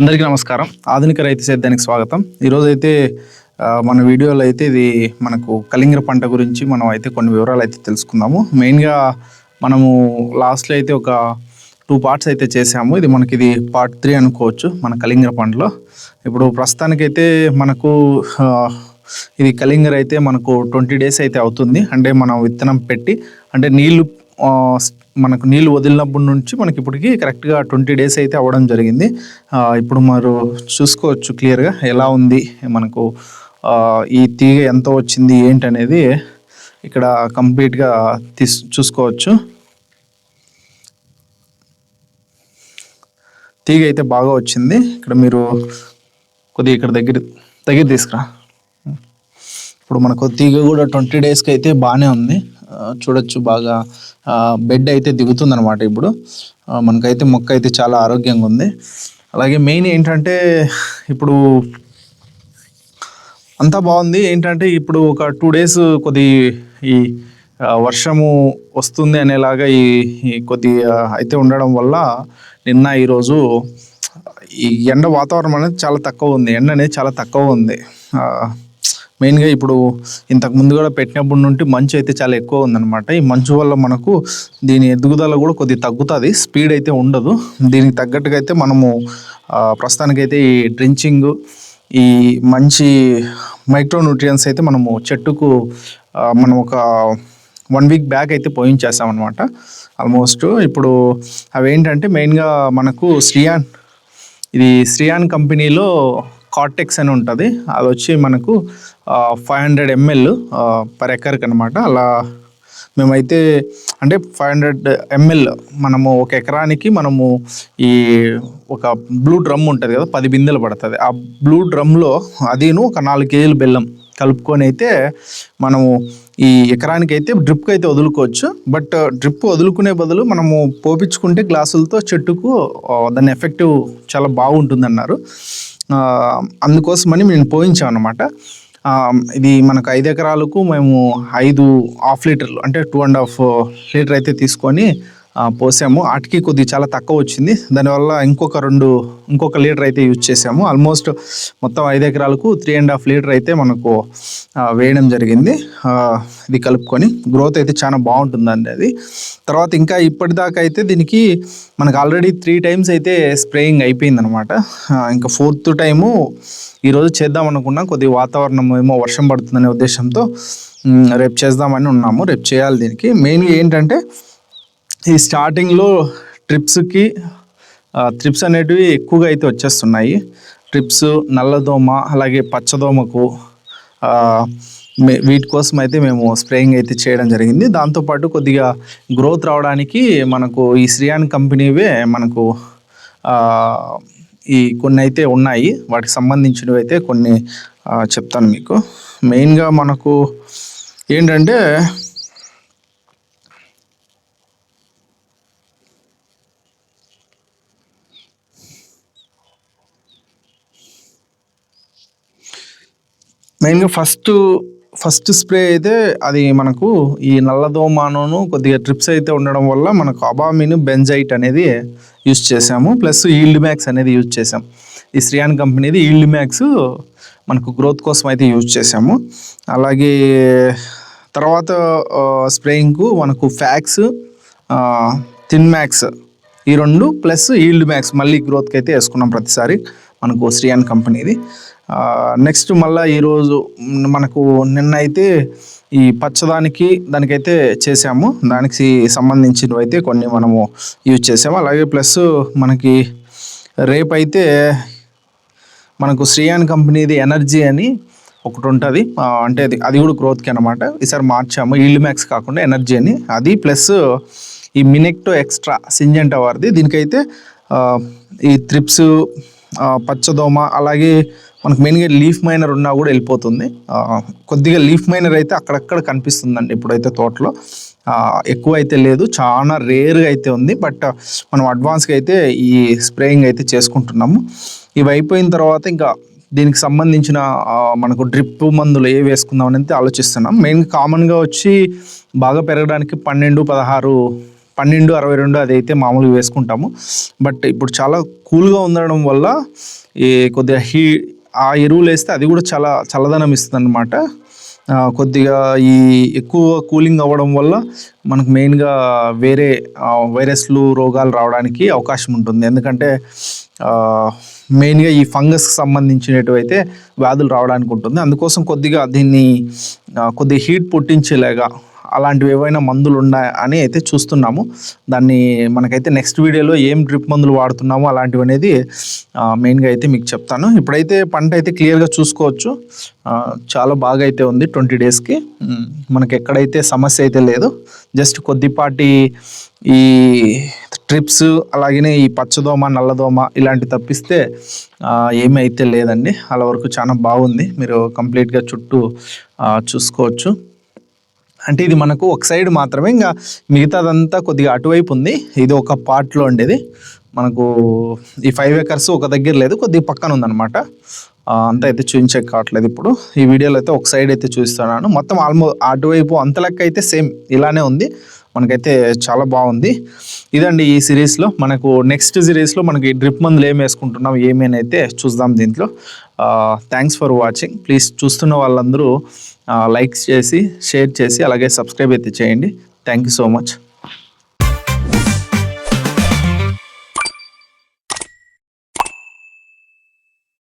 అందరికీ నమస్కారం. ఆధునిక రైతు సేద్యానికి స్వాగతం. ఈరోజు అయితే మన వీడియోలో అయితే ఇది మనకు కలింగర పంట గురించి మనం అయితే కొన్ని వివరాలు అయితే తెలుసుకుందాము. మెయిన్గా మనము లాస్ట్లో అయితే ఒక 2 పార్ట్స్ అయితే చేసాము. ఇది మనకి పార్ట్ 3 అనుకోవచ్చు మన కలింగర పంటలో. ఇప్పుడు ప్రస్తుతానికైతే మనకు ఇది కలింగర అయితే మనకు 20 days అయితే అవుతుంది. అంటే మనం విత్తనం పెట్టి అంటే మనకు నీళ్ళు వదిలినప్పటి నుంచి మనకి ఇప్పటికి కరెక్ట్గా 20 days అయితే అవ్వడం జరిగింది. ఇప్పుడు మీరు చూసుకోవచ్చు క్లియర్గా ఎలా ఉంది మనకు ఈ తీగ ఎంత వచ్చింది ఏంటి అనేది ఇక్కడ కంప్లీట్గా చూసుకోవచ్చు. తీగ అయితే బాగా వచ్చింది. ఇక్కడ మీరు కొద్దిగా ఇక్కడ దగ్గర తీసుకురా. ఇప్పుడు మనకు తీగ కూడా 20 daysకి అయితే బాగానే ఉంది. చూడొచ్చు బాగా బెడ్ అయితే దిగుతుంది అనమాట. ఇప్పుడు మనకైతే మొక్క అయితే చాలా ఆరోగ్యంగా ఉంది. అలాగే మెయిన్ ఏంటంటే ఇప్పుడు అంతా బాగుంది. ఏంటంటే ఇప్పుడు ఒక 2 days ఈ వర్షము వస్తుంది అనేలాగా ఈ కొద్దిగా అయితే ఉండడం వల్ల నిన్న ఈరోజు ఈ ఎండ వాతావరణం అనేది చాలా తక్కువ ఉంది. ఎండ అనేది చాలా తక్కువ ఉంది. మెయిన్గా ఇప్పుడు ఇంతకు ముందు కూడా పెట్టినప్పటి నుండి మంచు అయితే చాలా ఎక్కువ ఉందన్నమాట. ఈ మంచు వల్ల మనకు దీని ఎదుగుదల కూడా కొద్దిగా తగ్గుతుంది, స్పీడ్ అయితే ఉండదు. దీనికి తగ్గట్టుగా అయితే మనము ప్రస్తుతానికైతే ఈ డ్రించింగ్ ఈ మంచి మైక్రోన్యూట్రియన్స్ అయితే మనము చెట్టుకు మనం ఒక 1 week బ్యాక్ అయితే పోయించేసామన్నమాట. ఆల్మోస్ట్ ఇప్పుడు అవి ఏంటంటే మెయిన్గా మనకు శ్రియాన్ కంపెనీలో కార్టెక్స్ అని ఉంటుంది. అది వచ్చి మనకు 500 ml పర్ ఎకర్కి అనమాట. అలా మేమైతే అంటే 500 ml మనము ఒక ఎకరానికి మనము ఈ ఒక బ్లూ డ్రమ్ ఉంటుంది కదా, 10 బిందెలు పడుతుంది. ఆ బ్లూ డ్రమ్లో అదిను ఒక 4 kg బెల్లం కలుపుకొని అయితే మనము ఈ ఎకరానికి అయితే డ్రిప్కి అయితే వదులుకోవచ్చు. బట్ డ్రిప్ వదులుకునే బదులు మనము పోపించుకుంటే గ్లాసులతో చెట్టుకు దాని ఎఫెక్టివ్ చాలా బాగుంటుంది అన్నారు. అందుకోసమని మేము పోయించాం అనమాట. ఇది మనకు 5 ఎకరాలకు మేము 5 ½ లీటర్లు అంటే 2.5 లీటర్ అయితే తీసుకొని పోసాము. వాటికి కొద్దిగా చాలా తక్కువ వచ్చింది. దానివల్ల ఇంకొక లీటర్ అయితే యూజ్ చేసాము. ఆల్మోస్ట్ మొత్తం 5 ఎకరాలకు 3.5 లీటర్ అయితే మనకు వేయడం జరిగింది. ఇది కలుపుకొని గ్రోత్ అయితే చాలా బాగుంటుందండి అది. తర్వాత ఇంకా ఇప్పటిదాకా అయితే దీనికి మనకు ఆల్రెడీ 3 times అయితే స్ప్రేయింగ్ అయిపోయింది అనమాట. ఇంకా 4th టైము ఈరోజు చేద్దాం అనుకున్నాం. కొద్దిగా వాతావరణం ఏమో వర్షం పడుతుందనే ఉద్దేశంతో రేపు చేద్దామని ఉన్నాము. రేపు చేయాలి. దీనికి మెయిన్గా ఏంటంటే ఈ స్టార్టింగ్లో ట్రిప్స్ అనేటివి ఎక్కువగా అయితే వచ్చేస్తున్నాయి. ట్రిప్స్, నల్లదోమ, అలాగే పచ్చదోమకు వీటి కోసం అయితే మేము స్ప్రేయింగ్ అయితే చేయడం జరిగింది. దాంతోపాటు కొద్దిగా గ్రోత్ రావడానికి మనకు ఈ శ్రియాన్ కంపెనీవే మనకు ఈ కొన్ని అయితే ఉన్నాయి. వాటికి సంబంధించినవి అయితే కొన్ని చెప్తాను మీకు. మెయిన్గా మనకు ఏంటంటే మెయిన్గా ఫస్ట్ స్ప్రే అయితే అది మనకు ఈ నల్లదోమను కొద్దిగా ట్రిప్స్ అయితే ఉండడం వల్ల మనకు అబామిన్ బెంజైట్ అనేది యూజ్ చేసాము. ప్లస్ ఈల్డ్ మ్యాక్స్ అనేది యూజ్ చేసాం. ఈ శ్రియాన్ కంపెనీది ఈల్డ్ మ్యాక్స్ మనకు గ్రోత్ కోసం అయితే యూజ్ చేసాము. అలాగే తర్వాత స్ప్రేయింగ్కు మనకు ఫ్యాక్స్, థిన్ మ్యాక్స్ ఈ 2 ప్లస్ ఈల్డ్ మ్యాక్స్ మళ్ళీ గ్రోత్కి అయితే వేసుకున్నాం ప్రతిసారి మనకు శ్రియాన్ కంపెనీది. నెక్స్ట్ మళ్ళీ ఈరోజు మనకు నిన్న అయితే ఈ దానికైతే చేసాము. దానికి సంబంధించినవి అయితే కొన్ని మనము యూజ్ చేసాము. అలాగే ప్లస్ మనకి రేపైతే మనకు శ్రియాన్ కంపెనీది ఎనర్జీ అని ఒకటి ఉంటుంది. అంటే అది కూడా గ్రోత్కి అనమాట. ఈసారి మార్చాము. ఈల్డ్ మ్యాక్స్ కాకుండా ఎనర్జీ అని అది, ప్లస్ ఈ మినెక్టో ఎక్స్ట్రా సింజెంటా వారిది. దీనికైతే ఈ త్రిప్స్, పచ్చదోమ, అలాగే మనకు మెయిన్గా లీఫ్ మైనర్ ఉన్నా కూడా వెళ్ళిపోతుంది. కొద్దిగా లీఫ్ మైనర్ అయితే అక్కడక్కడ కనిపిస్తుందండి ఇప్పుడైతే తోటలో. ఎక్కువ అయితే లేదు, చాలా రేర్గా అయితే ఉంది. బట్ మనం అడ్వాన్స్గా అయితే ఈ స్ప్రేయింగ్ అయితే చేసుకుంటున్నాము. ఇవి అయిపోయిన తర్వాత ఇంకా దీనికి సంబంధించిన మనకు డ్రిప్ మందులు ఏ వేసుకుందాం అనేది ఆలోచిస్తున్నాం. మెయిన్గా కామన్గా వచ్చి బాగా పెరగడానికి 12, 16 12-62 అదైతే మామూలుగా వేసుకుంటాము. బట్ ఇప్పుడు చాలా కూల్గా ఉండడం వల్ల ఈ కొద్దిగా ఆ ఎరువులు వేస్తే అది కూడా చాలా చల్లదనం ఇస్తుంది అన్నమాట. కొద్దిగా ఈ ఎక్కువ కూలింగ్ అవ్వడం వల్ల మనకు మెయిన్గా వేరే వైరస్లు రోగాలు రావడానికి అవకాశం ఉంటుంది. ఎందుకంటే మెయిన్గా ఈ ఫంగస్కి సంబంధించినవి అయితే వ్యాధులు రావడానికి ఉంటుంది. అందుకోసం కొద్దిగా దీన్ని కొద్దిగా హీట్ పుట్టించేలాగా అలాంటివి ఏవైనా మందులు ఉన్నాయా అని అయితే చూస్తున్నాము. దాన్ని మనకైతే నెక్స్ట్ వీడియోలో ఏం డ్రిప్ మందులు వాడుతున్నామో అలాంటివి అనేది మెయిన్గా అయితే మీకు చెప్తాను. ఇప్పుడైతే పంట అయితే క్లియర్గా చూసుకోవచ్చు. చాలా బాగా అయితే ఉంది. 20 డేస్కి మనకి ఎక్కడైతే సమస్య అయితే లేదు. జస్ట్ కొద్దిపాటి ఈ ట్రిప్స్ అలాగనే ఈ పచ్చదోమ నల్లదోమ ఇలాంటివి తప్పిస్తే ఏమీ అయితే లేదండి. అలా వరకు చాలా బాగుంది. మీరు కంప్లీట్గా చుట్టూ చూసుకోవచ్చు. అంటే ఇది మనకు ఒక సైడ్ మాత్రమే, ఇంకా మిగతాదంతా కొద్దిగా అటువైపు ఉంది. ఇది ఒక పార్ట్లో ఉండేది. మనకు ఈ 5 acres ఒక దగ్గర లేదు, కొద్దిగా పక్కన ఉందన్నమాట. అంతా అయితే చూపించే కావట్లేదు ఇప్పుడు. ఈ వీడియోలో అయితే ఒక సైడ్ అయితే చూస్తున్నాను. మొత్తం అటువైపు అంత లెక్క అయితే సేమ్ ఇలానే ఉంది. మనకైతే చాలా బాగుంది. ఇదండి ఈ సిరీస్లో. మనకు నెక్స్ట్ సిరీస్లో మనకి డ్రిప్ మందులు ఏం వేసుకుంటున్నాం ఏమేని అయితే చూద్దాం దీంట్లో. Thanks for watching. ప్లీజ్ చూస్తున్న వాళ్ళందరూ లైక్ చేసి షేర్ చేసి అలాగే సబ్స్క్రైబ్ అయితే చేయండి. Thank you so much.